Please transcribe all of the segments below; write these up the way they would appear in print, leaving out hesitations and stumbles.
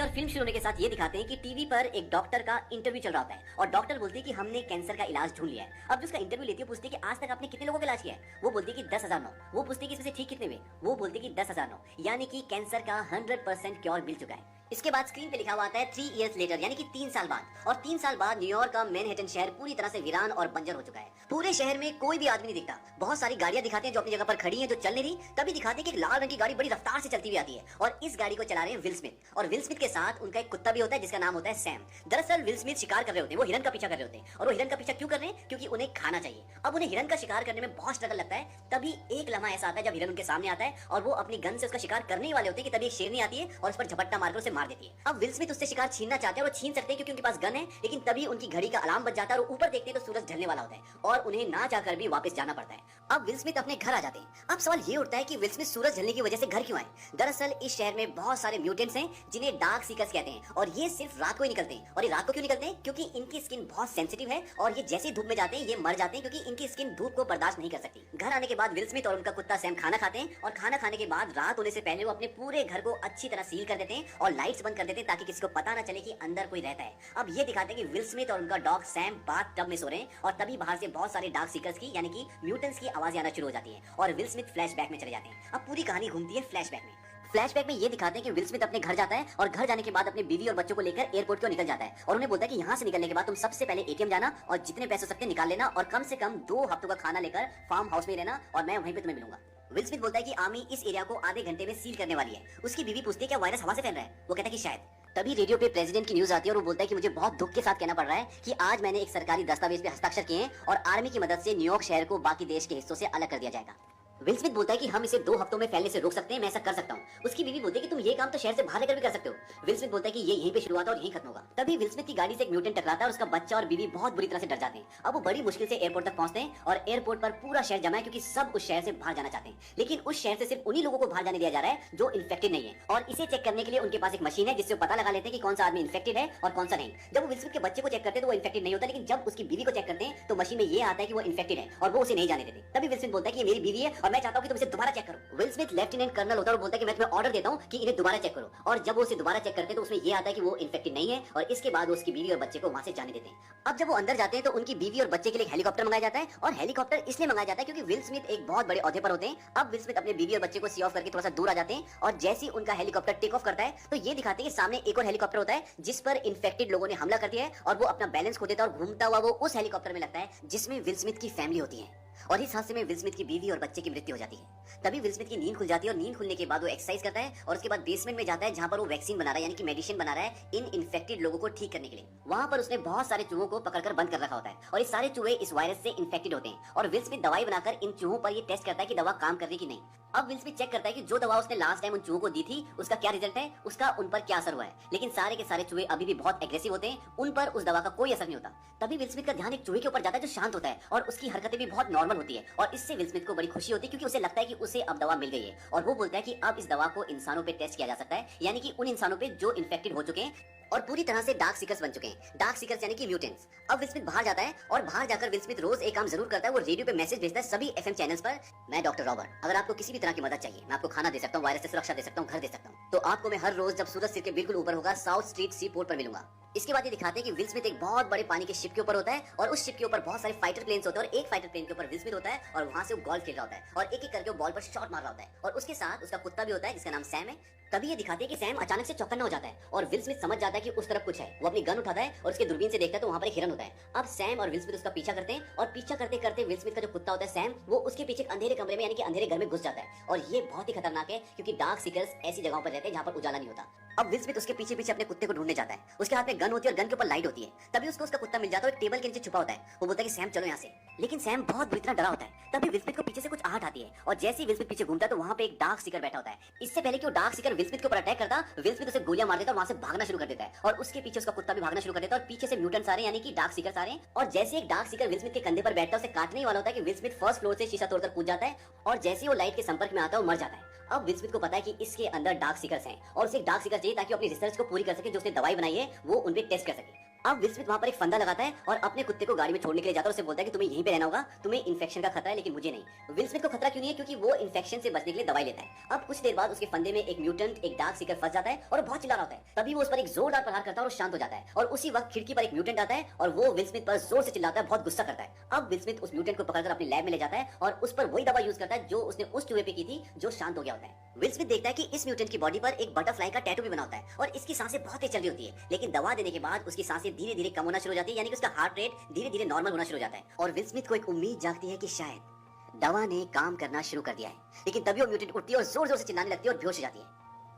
और फिल्म शुरू होने के साथ ये दिखाते हैं कि टीवी पर एक डॉक्टर का इंटरव्यू चल रहा होता है और डॉक्टर बोलती है कि हमने कैंसर का इलाज ढूंढ लिया है। अब जो उसका इंटरव्यू लेती है पूछती है कि आज तक आपने कितने लोगों का इलाज किया है। वो बोलती है कि 10,009। वो पूछती है कि इसमें से ठीक कितने हुए। वो बोलती है कि 10,009, यानी कि कैंसर का 100% क्योर मिल चुका है। इसके बाद स्क्रीन पे लिखा हुआ आता है 3 इयर्स लेटर, यानी कि 3 साल बाद। और 3 साल बाद न्यूयॉर्क का मैनहट्टन शहर पूरी तरह से वीरान और बंजर हो चुका है। पूरे शहर में कोई भी आदमी नहीं दिखता। बहुत सारी गाड़ियां दिखाते हैं जो अपनी जगह पर खड़ी हैं, जो चल नहीं रही। तभी दिखाते हैं कि एक लाल रंग की गाड़ी बड़ी रफ्तार से चलती हुई आती है और इस गाड़ी को चला रहे हैं विल स्मिथ। और विल स्मिथ के साथ उनका एक कुत्ता भी होता है जिसका नाम होता है सैम। दरअसल विल स्मिथ शिकार कर रहे होते हैं, वो हिरन का पीछा कर रहे होते हैं। और वो हिरन का पीछा क्यों कर रहे हैं? क्योंकि उन्हें खाना चाहिए। अब उन्हें हिरन का शिकार करने में बहुत स्ट्रगल लगता है। तभी एक लम्हा ऐसा आता है जब हिरन उनके सामने आता है और वो अपनी गन से उसका शिकार करने ही वाले होते हैं कि तभी एक शेरनी आती है और उस पर झपट्टा मारकर उसे मार देती है। अब विल स्मिथ उससे शिकार छीनना चाहते हैं और छीन सकते हैं क्योंकि उनके पास गन है, लेकिन तभी उनकी घड़ी का अलार्म बज जाता है और ऊपर देखते हैं तो सूरज ढलने वाला होता है और उन्हें ना चाहकर भी वापस जाना पड़ता है। अब विल स्मिथ अपने घर आ जाते हैं। अब सवाल ये उठता है कि विल स्मिथ सूरज ढलने की वजह से घर क्यों आए। दरअसल इस शहर में बहुत सारे म्यूटेंट्स हैं जिन्हें डार्क सीकर्स कहते हैं और ये सिर्फ रात को ही निकलते हैं। और ये रात को क्यों निकलते हैं? क्योंकि इनकी स्किन बहुत सेंसिटिव है और ये जैसे धूप में जाते हैं ये मर जाते हैं क्योंकि इनकी स्किन धूप को बर्दाश्त नहीं कर सकती। घर आने के बाद विल स्मिथ और उनका कुत्ता सैम खाना खाते हैं और खाना खाने के बाद रात होने से पहले वो अपने पूरे घर को अच्छी तरह सील कर देते हैं और लाइट्स बंद कर देते हैं ताकि किसी को पता ना चले कि अंदर कोई रहता है। अब ये दिखाते हैं कि विल स्मिथ और उनका डॉग सैम बाथ टब में सो रहे हैं और तभी बाहर से बहुत सारे डार्क सीकर्स की यानी कि म्यूटेंट्स की आवाजें आना शुरू हो जाती हैं और विल स्मिथ फ्लैशबैक में चले जाते हैं। अब पूरी कहानी घूमती है फ्लैशबैक में। फ्लैशबैक में ये दिखाते हैं कि विल स्मिथ अपने घर जाता है और घर जाने के बाद अपनी बीवी और बच्चों को लेकर एयरपोर्ट को निकल जाता है और उन्हें बोलता है कि यहाँ से निकलने के बाद तुम सबसे पहले एटीएम जाना और जितने पैसे हो सकते निकाल लेना और कम से कम 2 हफ्तों का खाना लेकर फार्म हाउस में रहना और मैं वहीं पे तुम्हें मिलूंगा। विल स्मिथ बोलता है कि आर्मी इस एरिया को आधे घंटे में सील करने वाली है। उसकी बीवी पूछती है क्या वायरस हवा से फैल रहा है? वो कहता है कि शायद। तभी रेडियो पे प्रेसिडेंट की न्यूज आती है और वो बोलता है कि मुझे बहुत दुख के साथ कहना पड़ रहा है कि आज मैंने एक सरकारी दस्तावेज पे हस्ताक्षर किए हैं और आर्मी की मदद से न्यूयॉर्क शहर को बाकी देश के हिस्सों से अलग कर दिया जाएगा। विल स्मिथ बोलता है कि हम इसे 2 हफ्तों में फैलने से रोक सकते हैं, मैं ऐसा कर सकता हूँ। उसकी बीवी बोलती है कि तुम ये काम तो शहर से बाहर लेकर भी कर सकते हो। विल स्मिथ बोलता है कि ये यहीं पे शुरू हुआ था और यहीं खत्म होगा। तभी विल स्मिथ की गाड़ी से एक म्यूटेंट टकराता है और उसका बच्चा और बीवी बहुत बुरी तरह से डर जाते हैं। अब वो बड़ी मुश्किल से एयरपोर्ट तक पहुंचते हैं और एयरपोर्ट पर पूरा शहर जमा है क्योंकि सब उस शहर से बाहर जाना चाहते हैं, लेकिन उस शहर से सिर्फ उन्हीं लोगों को बाहर जाने दिया जा रहा है जो इन्फेक्टेड नहीं है। और इसे चेक करने के लिए उनके पास एक मशीन है जिससे पता लगा लेते हैं कि कौन सा आदमी इन्फेक्टेड है और कौन सा नहीं। जब वो विल स्मिथ के बच्चे को चेक करते हैं तो वो इन्फेक्टेड नहीं होता, लेकिन जब उसकी बीवी को चेक करते हैं तो मशीन में ये आता है कि वो इन्फेक्टेड है और वो उसे नहीं जाने देते। तभी विल स्मिथ बोलता है कि ये मेरी बीवी है और मैं चाहता हूं कि तुम इसे दोबारा चेक करो। विल स्मिथ लेफ्टिनेंट कर्नल होता है और बोलता है कि मैं तुम्हें ऑर्डर देता हूं कि इन्हें दोबारा चेक करो। और जब वो उसे दोबारा चेक करते हैं तो उसमें ये आता है कि वो इन्फेक्टेड नहीं है और इसके बाद वो उसकी बीवी और बच्चे को वहां से जाने देते हैं। अब जब वो अंदर जाते हैं तो उनकी बीवी और बच्चे के लिए हेलीकॉप्टर मंगाया जाता है और हेलीकॉप्टर इसलिए मंगाया जाता है क्योंकि विल स्मिथ एक बहुत बड़े ओहदे पर होते हैं। अब विल स्मिथ अपने बीवी और बच्चे को सी ऑफ करके थोड़ा सा दूर आ जाते हैं और जैसे ही उनका हेलीकॉप्टर टेक ऑफ करता है तो ये दिखाते हैं कि सामने एक और हेलीकॉप्टर होता है जिस पर इन्फेक्टेड लोगों ने हमला कर दिया है और वो अपना बैलेंस खो देता है और घूमता हुआ वो उस हेलीकॉप्टर में लगता है जिसमें विल स्मिथ की फैमिली होती है और इस हादसे में विल स्मिथ की बीवी और बच्चे की मृत्यु हो जाती है। तभी विल स्मिथ की नींद खुल जाती है और नींद खुलने के बाद वो एक्सरसाइज करता है और उसके बाद बेसमेंट में जाता है जहां पर वो वैक्सीन बना रहा है, यानी कि मेडिसिन बना रहा है इन इन्फेक्टेड लोगों को ठीक करने के लिए। वहां पर उसने बहुत सारे चूहों को पकड़कर बंद कर रखा होता है और ये सारे चूहे इस वायरस से इन्फेक्टेड होते हैं और विल स्मिथ दवाई बनाकर इन चूहों पर ये टेस्ट करता है कि दवा काम कर रही कि नहीं। अब विल स्मिथ चेक करता है कि जो दवा उसने लास्ट टाइम उन चूहों को दी थी उसका क्या रिजल्ट है, उसका उन पर क्या असर हुआ है, लेकिन सारे के सारे चूहे अभी भी बहुत एग्रेसिव होते हैं, उन पर उस दवा का कोई असर नहीं होता। तभी विल स्मिथ का ध्यान एक चूहे के ऊपर जाता है जो शांत होता है और उसकी हरकतें भी बहुत नॉर्मल होती है और इससे विल स्मिथ को बड़ी खुशी होती है क्योंकि उसे लगता है कि उसे अब दवा मिल गई है और वो बोलता है कि अब इस दवा को इंसानों पे टेस्ट किया जा सकता है, यानी कि उन इंसानों पे जो इन्फेक्टेड हो चुके हैं और पूरी तरह से डार्क सीकर्स बन चुके हैं। डार्क सीकर्स यानी कि म्यूटेंट्स। अब विल स्मिथ बाहर जाता है और बाहर जाकर विल स्मिथ रोज एक काम जरूर करता है, वो रेडियो पे मैसेज भेजता है सभी एफएम चैनल्स पर, मैं डॉक्टर रॉबर्ट, अगर आपको किसी भी तरह की मदद चाहिए, मैं आपको खाना दे सकता हूँ, वायरस से सुरक्षा दे सकता हूँ, घर दे सकता हूँ, तो आपको मैं हर रोज जब सूरज सिर के बिल्कुल ऊपर होगा साउथ स्ट्रीट सी पोर्ट पर मिलूंगा। इसके बाद ये दिखाते हैं कि विल स्मिथ एक बहुत बड़े पानी के शिप के ऊपर होता है और उस शिप के ऊपर बहुत सारे फाइटर प्लेन्स होते हैं और एक फाइटर प्लेन के ऊपर विल स्मिथ होता है और वहां से वो गोल्फ खेल रहा होता है और एक एक करके वो बॉल पर शॉट मार रहा होता है और उसके साथ उसका कुत्ता भी होता है जिसका नाम सैम है। तभी ये दिखाते हैं कि सैम अचानक से चौकन्ना हो जाता है और विल स्मिथ समझ जाता है कि उस तरफ कुछ है। वो अपनी गन उठाता है और उसके दूरबीन से देखता है तो वहां पर एक हिरन होता है। अब सैम और विल स्मिथ उसका पीछा करते हैं और पीछा करते करते विल स्मिथ का जो कुत्ता होता है सैम, वो उसके पीछे एक अंधेरे कमरे में यानी कि अंधेरे घर में घुस जाता है और ये बहुत ही खतरनाक है क्योंकि डार्क सीकर्स ऐसी जगहों पर रहते हैं जहां पर उजाला नहीं होता। अब विल स्मिथ उसके पीछे पीछे अपने कुत्ते को ढूंढने जाता है। उसके हाथ में गन होती है और गन के ऊपर लाइट होती है। तभी उसको उसका कुत्ता मिल जाता है और एक टेबल के नीचे छुपा होता है। वो बोलता है कि सैम चलो यहाँ से, लेकिन सैम बहुत बुरी तरह डरा होता है। तभी विल स्मिथ को पीछे से कुछ आहट आती है और जैसे ही विल स्मिथ पीछे घूमता है तो वहां पे एक डार्क सीकर बैठा होता है। इससे पहले कि वो डार्क सीकर विल स्मिथ के ऊपर अटैक करता, विल स्मिथ उसे गोलियां मार देता और वहां से भागना शुरू कर देता है और उसके पीछे उसका कुत्ता भी भागना शुरू कर देता है और पीछे से म्यूटेंट्स आ रहे हैं यानी कि डार्क सीकर्स आ रहे हैं। और जैसे एक डार्क सीकर विल स्मिथ के कंधे पर बैठता है उसे काटने ही वाला होता है कि विल स्मिथ फर्स्ट फ्लोर से शीशा तोड़कर कूद जाता है और जैसे ही वो लाइट के संपर्क में आता है वो मर जाता है। अब विल स्मिथ को पता है कि इसके अंदर डार्क सीकर्स हैं और उसे डार्क सीकर चाहिए ताकि वो अपनी रिसर्च को पूरी कर सके, जो उसने दवाई बनाई है वो उन पे टेस्ट कर सके। अब विल स्मिथ वहाँ पर एक फंदा लगाता है और अपने कुत्ते को गाड़ी में छोड़ने के लिए जाता है। उसे बोलता है कि तुम्हें यहीं पे रहना होगा, तुम्हें इन्फेक्शन का खतरा है लेकिन मुझे नहीं। विल स्मिथ को खतरा क्यों नहीं है? क्योंकि वो इन्फेक्शन से बचने के लिए दवाई लेता है। अब कुछ देर बाद उसके फंदे में एक म्यूटेंट, एक डार्क सीकर फंस जाता है और बहुत चिल्ला रहा होता है। तभी वो उस पर एक जोरदार प्रहार करता है और शांत हो जाता है। और उसी वक्त खिड़की पर एक म्यूटेंट आता है और वो विल स्मिथ पर जोर से चिल्लाता है, बहुत गुस्सा करता है। अब विल स्मिथ उस म्यूटेंट को पकड़कर अपनी लैब में ले जाता है और उस पर वही दवा यूज करता है जो उसने उस चूहे पे की थी जो शांत हो गया होता है। विल स्मिथ देखता है कि इस म्यूटेंट की बॉडी पर एक बटरफ्लाई का टैटू भी बना होता है और इसकी सांसें बहुत तेज चल रही होती है। लेकिन दवा देने के बाद उसकी सांसें धीरे धीरे कम होना शुरू हो जाती है, यानी कि उसका हार्ट रेट धीरे धीरे नॉर्मल होना शुरू हो जाता है। और विल स्मिथ को एक उम्मीद जागती है कि शायद दवा ने काम करना शुरू कर दिया है। लेकिन तभी वो म्यूटेंट उठती है और जोर जोर से चिल्लाने लगती है और बेहोश हो जाती है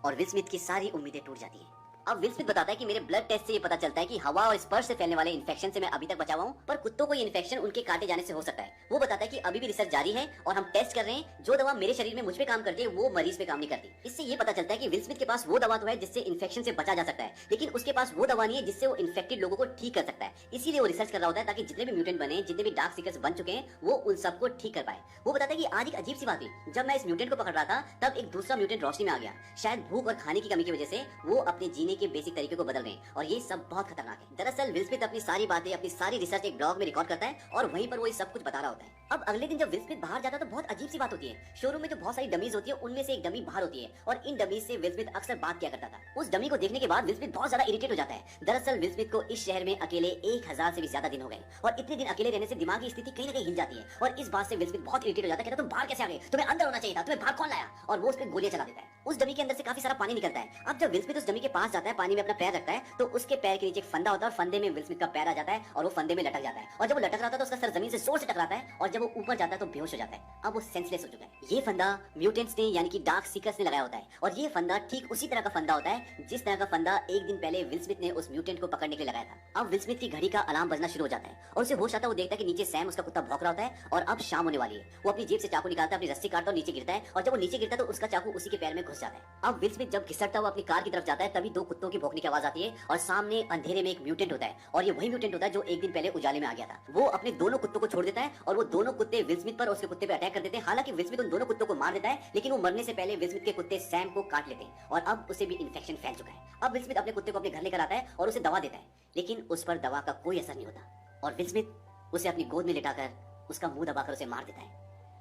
और विल स्मिथ की सारी उम्मीदें टूट जाती हैं। अब विल स्मिथ बताता है कि मेरे ब्लड टेस्ट से ये पता चलता है कि हवा और स्पर्श से फैलने वाले इन्फेक्शन से मैं अभी तक बचा हुआ हूं, पर कुत्तों को ये इन्फेक्शन उनके काटे जाने से हो सकता है। वो बताता है कि अभी भी रिसर्च जारी है और हम टेस्ट कर रहे हैं। जो दवा मेरे शरीर में मुझ पे काम करती है वो मरीज पे काम नहीं करती। इससे ये पता चलता है कि विल स्मिथ के पास वो दवा तो है जिससे इन्फेक्शन से बचा जा सकता है, लेकिन उसके पास वो दवा नहीं है जिससे वो इन्फेक्टेड लोगों को ठीक कर सकता है। इसीलिए वो रिसर्च कर रहा होता है ताकि जितने भी म्यूटेंट बने, जितने भी डार्क सीकर्स बन चुके हैं, वो उन सबको ठीक कर पाए। वो बताता है कि आज एक अजीब सी बात हुई। जब मैं इस म्यूटेंट को पकड़ रहा था तब एक दूसरा म्यूटेंट रोशनी में आ गया। शायद भूख और खाने की कमी की वजह से वो अपने जीने के बेसिक तरीके को बदल रहे हैं और ये सब बहुत खतरनाक है। दरअसल विल स्मिथ अपनी सारी बातें, अपनी सारी रिसर्च एक ब्लॉग में रिकॉर्ड करता है और वहीं पर वो ये सब कुछ बता रहा होता है। अब अगले दिन जब विल स्मिथ बाहर जाता है तो बहुत अजीब सी बात होती है। शोरूम में जो बहुत सारी डमीज होती है उनमें से एक डमी बाहर होती है और इन डमीज से विल स्मिथ अक्सर बात किया करता था। उस डमी को देखने के बाद विल स्मिथ बहुत ज्यादा इरिटेट हो जाता है। दरअसल विल स्मिथ को इस शहर में अकेले 1000 से भी ज्यादा दिन हो गए और इतने दिन अकेले रहने से दिमागी स्थिति कहीं ना कहीं हिल जाती है और इस बात से विल स्मिथ बहुत इरिटेट हो जाता है। कहता तुम बाहर कैसे आ गए? तुम्हें अंदर होना चाहिए था, तुम्हें बाहर कौन लाया? और वो उस पर गोलियां चला देता है। उस डमी के अंदर से काफी सारा पानी निकलता है। अब जब विल स्मिथ उस डमी के पास जाता है, पानी में अपना पैर रखता है तो उसके पैर के नीचे एक फंदा होता है और फंदे में विल स्मिथ का पैर आ जाता है और वो फंदे में लटक जाता है। और जब वो लटक रहा था तो उसका सर जमीन से जोर से टकराता है और जब वो ऊपर जाता है तो बेहोश हो जाता है। अब वो सेंसलेस हो चुका है। ये फंदा म्यूटेंट्स ने यानी कि डार्क सीकर्स ने लगाया होता है और ये फंदा ठीक उसी तरह का फंदा होता है जिस तरह का फंदा एक दिन पहले विल स्मिथ ने उस म्यूटेंट को पकड़ने के लिए लगाया था। अब विल स्मिथ की घड़ी का अलार्म बजना शुरू हो जाता है और उसे होश आता है। वो देखता है कि नीचे सैम उसका कुत्ता भौंक रहा होता है और अब शाम होने वाली है। वो अपनी जेब से चाकू निकालता है, अपनी रस्सी काटता है और नीचे गिरता है और जब वो नीचे गिरता है तो उसका चाकू उसी के पैर में घुस जाता है। अब विल स्मिथ जब घिसटता हुआ अपनी कार की तरफ जाता है तभी 2 कुत्तों की भौंकने की आवाज आती है और सामने अंधेरे में एक म्यूटेंट होता है और ये वही म्यूटेंट होता है जो एक दिन पहले उजाले में आ गया था। वो अपने दोनों कुत्तों को छोड़ देता है और वो दोनों कुत्ते विल स्मिथ पर और उसके कुत्ते पे अटैक कर देते हैं। हालांकि विल स्मिथ उन दोनों कुत्तों को मार देता है लेकिन वो मरने से पहले विल स्मिथ के कुत्ते सैम को काट लेते हैं और अब उसे भी इन्फेक्शन फैल चुका है। अब विल स्मिथ अपने कुत्ते को अपने घर लेकर आता है और उसे दवा देता है, लेकिन उस पर दवा का कोई असर नहीं होता और विल स्मिथ उसे अपनी गोद में लिटाकर उसका मुंह दबाकर उसे मार देता है।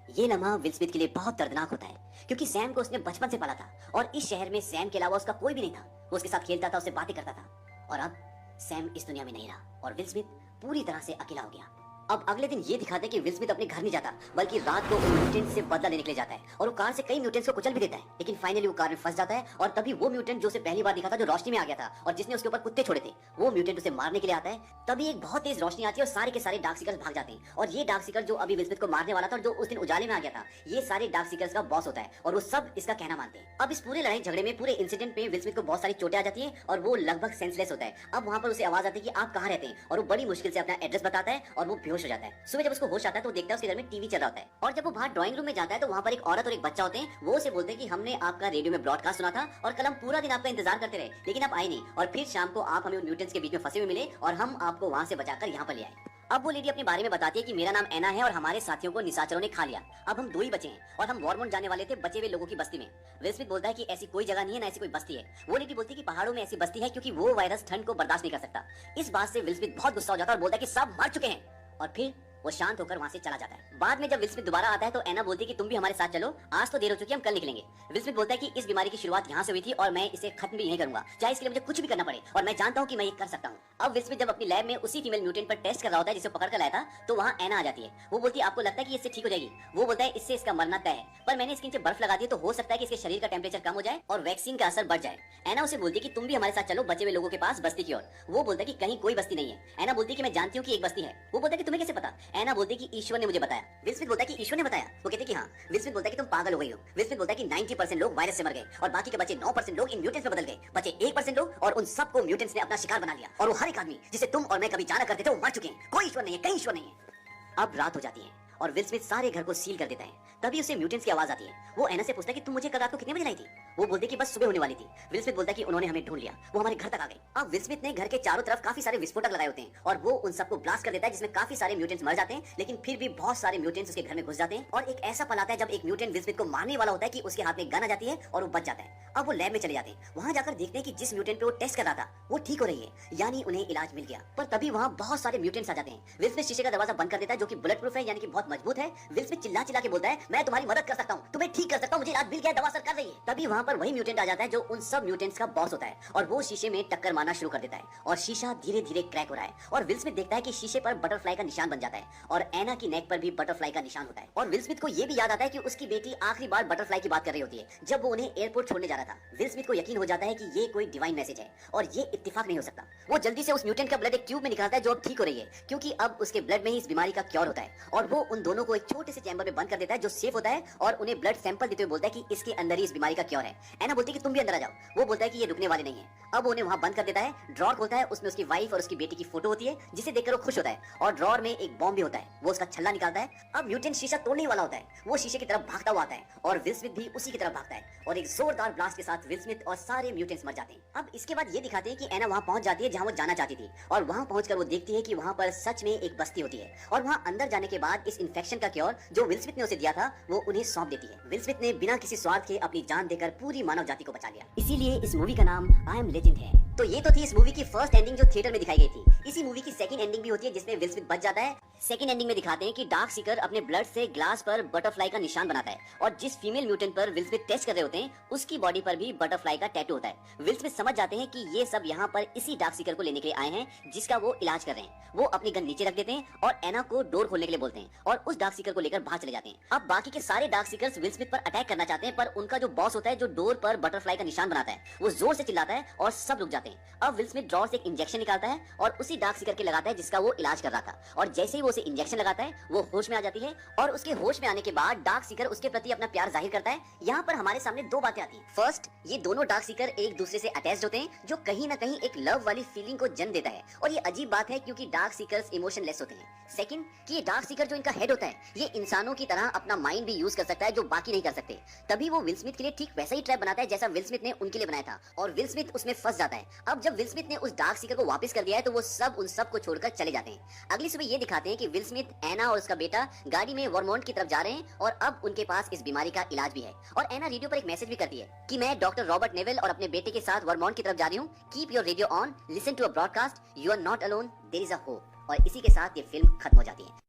ये लम्हा विल स्मिथ के लिए बहुत दर्दनाक होता है क्योंकि सैम को उसने बचपन से पाला था और इस शहर में सैम के अलावा उसका कोई भी नहीं था। वो उसके साथ खेलता था, उससे बातें करता था और अब सैम इस दुनिया में नहीं रहा और विल स्मिथ पूरी तरह से अकेला हो गया। अब अगले दिन ये दिखाते हैं कि विल स्मिथ अपने घर नहीं जाता बल्कि रात को उन म्यूटेंट से बदला लेने के लिए जाता है और वो कार से कई म्यूटेंट्स को कुचल भी देता है। लेकिन फाइनली वो कार में फंस जाता है और तभी वो म्यूटेंट जो उसे पहली बार दिखा था, जो रोशनी में आ गया था और जिसने उसके ऊपर कुत्ते छोड़े थे, वो म्यूटेंट उसे मारने के लिए आता है। तभी एक बहुत तेज रोशनी आती है और सारे के सारे डार्क सीकर्स भाग जाते हैं और ये डार्क सीकर जो अभी विल स्मिथ को मारने वाला था और जो उस दिन उजाले में आ गया था, ये सारे डार्क सीकर्स का बॉस होता है और वो सब इसका कहना मानते हैं। अब इस पूरे लड़ाई झगड़े में, पूरे इंसिडेंट में विल स्मिथ को बहुत सारी चोटें आ जाती है और वो लगभग सेंसलेस होता है। अब वहां पर उसे आवाज आती है कि आप कहाँ रहते हैं और वो बड़ी मुश्किल से अपना एड्रेस बताता है और वो बेहोश हो जाता है। सुबह जब उसको होश आता है तो देखता है उसके घर में टीवी चल रहा होता है और जब वो बाहर ड्राइंग रूम में जाता है तो वहाँ पर एक औरत और एक बच्चा होते हैं। वो उसे बोलते हैं कि हमने आपका रेडियो में ब्रॉडकास्ट सुना था और कल हम पूरा दिन आपका इंतजार करते रहे लेकिन आप आए नहीं और फिर शाम को आप हमें उन म्यूटेंट्स के बीच में फंसे हुए मिले और हम आपको वहाँ से बचाकर यहाँ पर ले आए। अब वो लेडी अपने बारे में बताती है कि मेरा नाम एना है और हमारे साथियों को निशाचरों ने खा लिया। अब हम 2 ही बचे हैं और हम वॉरमोंट जाने वाले थे बचे हुए लोगों की बस्ती में। विल स्मिथ बोलता है कि ऐसी कोई जगह नहीं है, ना ऐसी कोई बस्ती है। वो लेडी बोलती है कि पहाड़ों में ऐसी बस्ती है क्योंकि वो वायरस ठंड को बर्दाश्त नहीं कर सकता। इस बात से विल स्मिथ बहुत गुस्सा हो जाता है और बोलता है कि सब मर चुके हैं और फिर वो शांत होकर वहां से चला जाता है। बाद में जब विल स्मिथ दोबारा आता है तो एना बोलती है कि तुम भी हमारे साथ चलो, आज तो देर हो चुकी है, हम कल निकलेंगे। विल स्मिथ बोलता है कि इस बीमारी की शुरुआत यहाँ से हुई थी और मैं इसे खत्म भी यहीं करूंगा, चाहे इसके लिए मुझे कुछ भी करना पड़े और मैं जानता हूँ कि मैं ये कर सकता हूँ। अब विल स्मिथ जब अपनी लैब में उसी फीमेल म्यूटेंट पर टेस्ट कर रहा होता है जिसे पकड़ कर लाया था तो वहाँ एना आ जाती है। वो बोलती है आपको लगता है कि इससे ठीक हो जाएगी? वो बोलता है इससे इसका मरना तय है, पर मैंने इसके नीचे बर्फ लगा दी तो हो सकता है कि इसके शरीर का टेम्परेचर कम हो जाए और वैक्सीन का असर बढ़ जाए। एना उसे बोलती है कि तुम भी हमारे साथ चलो बचे हुए लोगों के पास बस्ती की ओर। वो बोलता है कि कहीं कोई बस्ती नहीं है। एना बोलती है कि मैं जानती हूँ कि एक बस्ती है। वो बोलता है कि तुम्हें कैसे पता? एना बोलती है कि ईश्वर ने मुझे बताया। विल स्मिथ बोलता है कि ईश्वर ने बताया? वो कहते हैं कि हाँ। विल स्मिथ बोलता है कि तुम पागल हो गई हो। विल स्मिथ बोलता है कि 90% लोग वायरस से मर गए और बाकी के बचे 9% लोग इन म्यूटेंट्स में बदल गए। बचे 1% लोग और उन सबको म्यूटेंट्स ने अपना शिकार बना लिया और वो हर एक आदमी जिसे तुम और मैं कभी जाना करते थे वो मर चुके हैं। कोई ईश्वर नहीं है, कहीं ईश्वर नहीं है। अब रात हो जाती है और विल स्मिथ सारे घर को सील कर देता है। तभी उसे म्यूटेंट्स की आवाज आती है। वो एना से पूछता है कि तुम मुझे कल रात को कितने बजे लाई थी? वो बोलते कि बस सुबह होने वाली थी। विल स्मिथ बोलता है कि उन्होंने हमें ढूंढ लिया, वो हमारे घर तक आ गए। अब विल स्मिथ ने घर के चारों तरफ काफी सारे विस्फोटक लगाए होते हैं और वो उन सबको ब्लास्ट कर देता है, जिसमें काफी सारे म्यूटेंट्स मर जाते हैं, लेकिन फिर भी बहुत सारे म्यूटेंट्स उसके घर में घुस जाते हैं। और एक ऐसा पल आता है जब एक म्यूटेंट विल स्मिथ को मारने वाला होता है कि उसके हाथ में गन आ जाती है और वो बच जाता है। अब वो लैब में चले जाते हैं, वहां जाकर देखते हैं कि जिस म्यूटेंट पे वो टेस्ट कर रहा था वो ठीक हो रही है, यानी उन्हें इलाज मिल गया। पर तभी वहां बहुत सारे म्यूटेंट्स आ जाते हैं। विल स्मिथ शीशे का दरवाजा बंद कर देता है, जो कि बुलेट प्रूफ है, यानी कि बहुत मजबूत है। विल स्मिथ चिल्ला चिल्ला के बोलता है, मैं तुम्हारी मदद कर सकता हूँ, तुम्हें ठीक कर सकता हूँ, मुझे इलाज मिल गया, दवा असर कर रही है। तभी वहां पर वही म्यूटेंट आ जाता है जो उन सब म्यूटेंट्स का बॉस होता है और वो शीशे में टक्कर मारना शुरू कर देता है और शीशा धीरे धीरे क्रैक हो रहा है। और विल स्मिथ देखता है कि शीशे पर बटरफ्लाई का निशान बन जाता है और एना की नेक पर भी बटरफ्लाई का निशान होता है। और विल स्मिथ को ये भी याद आता है कि उसकी बेटी आखिरी बार बटरफ्लाई की बात कर रही होती है जब वो उन्हें एयरपोर्ट छोड़ने जा रहा था। विल स्मिथ को यकीन हो जाता है कि ये कोई डिवाइन मैसेज है और ये इत्तेफाक नहीं हो सकता। वो जल्दी से उस म्यूटेंट का ब्लड एक ट्यूब में निकालता है जो अब ठीक हो रही है, क्योंकि अब उसके ब्लड में ही इस बीमारी का क्योर होता है। और वो उन दोनों को एक छोटे से चैम्बर में बंद कर देता है जो सेफ होता है और उन्हें ब्लड सैंपल देते हुए बोलता है कि इसके अंदर ही इस बीमारी का क्योर है। एना बोलती है कि तुम भी अंदर आ जाओ, वो बोलता है कि ये रुकने वाले नहीं है। अब उन्हें वहां बंद कर देता है। ड्रॉर खोलता है, उसमें उसकी वाइफ और उसकी बेटी की फोटो होती है जिसे देखकर वो खुश होता है और ड्रॉर में एक बॉम्ब भी होता है। वो उसका छल्ला निकालता है। अब म्यूटेंट शीशा तोड़ने वाला होता है, वो शीशे की तरफ भागता हुआ आता है और विल स्मिथ भी उसी की तरफ भागता है और एक जोरदार ब्लास्ट के साथ विल स्मिथ और सारे म्यूटेंट्स मर जाते हैं। अब इसके बाद ये दिखाते हैं कि एना वहां पहुंच जाती है जहां वो जाना चाहती थी और वहां पहुंचकर वो देखती है कि वहां पर सच में एक बस्ती होती है और वहां अंदर जाने के बाद इस इन्फेक्शन का क्योर जो विल स्मिथ ने उसे दिया था वो उन्हें सौंप देती है। विल स्मिथ ने बिना किसी स्वार्थ के अपनी जान देकर पूरी मानव जाति को बचा लिया, इसीलिए इस मूवी का नाम आई एम लेजेंड है। तो ये तो थी इस मूवी की फर्स्ट एंडिंग जो थिएटर में दिखाई गई थी। इसी मूवी की सेकंड एंडिंग भी होती है जिसमें विल स्मिथ बच जाता है। सेकंड एंडिंग में दिखाते हैं कि डार्क सीकर अपने ब्लड से ग्लास पर बटरफ्लाई का निशान बनाता है और जिस फीमेल म्यूटेंट पर विल स्मिथ टेस्ट कर रहे होते हैं उसकी बॉडी पर भी बटरफ्लाई का टैटू होता है। विल स्मिथ समझ जाते हैं कि ये सब यहाँ पर इसी डार्क सीकर को लेने के लिए आए हैं जिसका वो इलाज कर रहे हैं। वो अपनी गन नीचे रख देते हैं और एना को डोर खोलने के लिए बोलते हैं और उस डार्क सीकर को लेकर बाहर चले जाते हैं। अब बाकी के सारे डार्क सीकर्स विल स्मिथ पर अटैक करना चाहते हैं, पर उनका जो बॉस होता है जो डोर पर बटरफ्लाई का निशान बनाता है वो जोर से चिल्लाता है और सब रुक जाते हैं। अब विल स्मिथ ड्रॉर से एक इंजेक्शन निकालता है और उसी डार्क सीकर के लगाता है जिसका वो इलाज कर रहा था और जैसे ही वो उसे इंजेक्शन लगाता है वो होश में आ जाती है और उसके होश में आने के बाद डार्क सीकर उसके प्रति अपना प्यार जाहिर करता है। यहाँ पर हमारे सामने दो बातें आती हैं। फर्स्ट, ये दोनों डार्क सीकर एक दूसरे से अटैच्ड होते हैं जो कहीं ना कहीं एक लव वाली फीलिंग को जन्म देता है और ये अजीब बात है क्योंकि डार्क सीकर्स इमोशनलेस होते हैं। सेकंड, कि ये डार्क सीकर जो इनका हेड होता है ये इंसानों की तरह अपना माइंड भी यूज कर सकता है जो बाकी नहीं कर सकते। तभी वो विल स्मिथ के लिए ठीक वैसा ही ट्रैप बनाता है जैसा विल स्मिथ ने उनके लिए बनाया था और विल स्मिथ उसमें फंस जाता है। अब जब विल स्मिथ ने उस डार्क सीकर को वापस कर दिया है तो वो सब उन सब को छोड़कर चले जाते हैं। अगली सुबह ये दिखाते हैं कि विल स्मिथ, एना और उसका बेटा गाड़ी में वर्मोंट की तरफ जा रहे हैं और अब उनके पास इस बीमारी का इलाज भी है। और एना रेडियो पर एक मैसेज भी करती है कि मैं डॉक्टर रॉबर्ट नेवेल और अपने बेटे के साथ वर्मोंट की तरफ जा रही हूँ। Keep your radio on, listen to a broadcast, you are not alone, there is a hope. और इसी के साथ ये फिल्म खत्म हो जाती है।